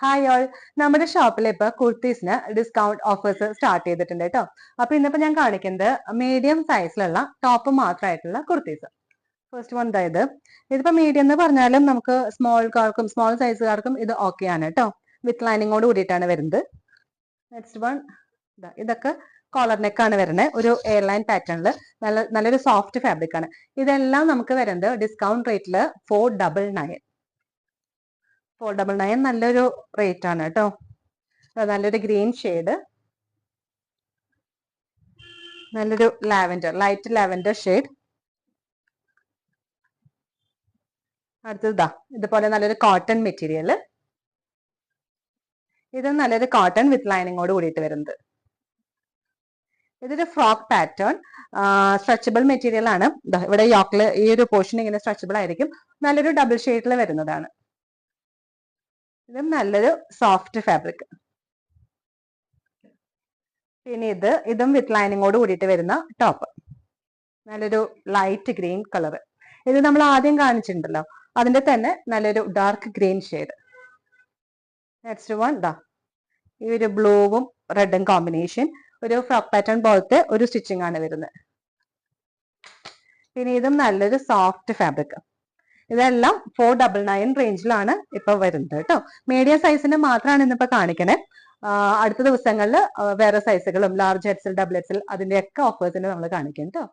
Hi all, നമ്മുടെ ഷോപ്പിൽ ഇപ്പൊ കുർത്തീസിന് ഡിസ്കൗണ്ട് ഓഫേഴ്സ് സ്റ്റാർട്ട് ചെയ്തിട്ടുണ്ട് കേട്ടോ. അപ്പൊ ഇന്നിപ്പോ ഞാൻ കാണിക്കുന്നത് മീഡിയം സൈസിലുള്ള ടോപ്പ് മാത്രമായിട്ടുള്ള കുർത്തീസ്. ഫസ്റ്റ് വൺ ഇത് ഇതിപ്പോ മീഡിയം എന്ന് പറഞ്ഞാലും നമുക്ക് സ്മോൾ സൈസുകാർക്കും ഇത് ഓക്കെ ആണ് കേട്ടോ. വിത്ത് ലൈനിങ്ങോട് കൂടിയിട്ടാണ് വരുന്നത്. നെക്സ്റ്റ് വൺ ഇതൊക്കെ കോളർ നെക്കാണ് വരുന്നത്. ഒരു എയർലൈൻ പാറ്റേണിൽ നല്ലൊരു സോഫ്റ്റ് ഫാബ്രിക് ആണ്. ഇതെല്ലാം നമുക്ക് വരുന്നത് ഡിസ്കൗണ്ട് റേറ്റിൽ 499. 499 നല്ലൊരു റേറ്റ് ആണ് കേട്ടോ. നല്ലൊരു ഗ്രീൻ ഷെയ്ഡ്, നല്ലൊരു ലൈറ്റ് ലാവൻഡർ ഷെയ്ഡ്. അടുത്തതാ ഇതുപോലെ നല്ലൊരു കോട്ടൺ മെറ്റീരിയൽ. ഇത് നല്ലൊരു കോട്ടൺ വിത്ത് ലൈനിങ്ങോട് കൂടിയിട്ട് വരുന്നത്. ഇതൊരു ഫ്രോക്ക് പാറ്റേൺ, സ്ട്രെച്ചബിൾ മെറ്റീരിയൽ ആണ്. ഇവിടെ യോക്കില് ഈ ഒരു പോർഷൻ ഇങ്ങനെ സ്ട്രെച്ചബിൾ ആയിരിക്കും. നല്ലൊരു ഡബിൾ ഷെയ്ഡിൽ വരുന്നതാണ്. ഇതും നല്ലൊരു സോഫ്റ്റ് ഫാബ്രിക്. പിന്നെ ഇതും വിത്ത് ലൈനിങ്ങോട് കൂടിയിട്ട് വരുന്ന ടോപ്പ്, നല്ലൊരു ലൈറ്റ് ഗ്രീൻ കളർ. ഇത് നമ്മൾ ആദ്യം കാണിച്ചിട്ടുണ്ടല്ലോ, അതിന്റെ തന്നെ നല്ലൊരു dark green shade. Next one ഈ ഒരു ബ്ലൂവും റെഡും കോമ്പിനേഷൻ, ഒരു ഫ്രോക്ക് പാറ്റേൺ പോലത്തെ ഒരു സ്റ്റിച്ചിങ് ആണ് വരുന്നത്. പിന്നെ ഇതും നല്ലൊരു സോഫ്റ്റ് ഫാബ്രിക്. ഇതെല്ലാം 499 റേഞ്ചിലാണ് ഇപ്പൊ വരുന്നത് കേട്ടോ. മീഡിയം സൈസിന് മാത്രമാണ് ഇന്നിപ്പോ കാണിക്കണേ. അടുത്ത ദിവസങ്ങളിൽ വേറെ സൈസുകളും ലാർജ് എക്സൽ, ഡബിൾ എക്സൽ അതിന്റെ ഒക്കെ ഓഫേഴ്സിന് നമ്മൾ കാണിക്കും കേട്ടോ.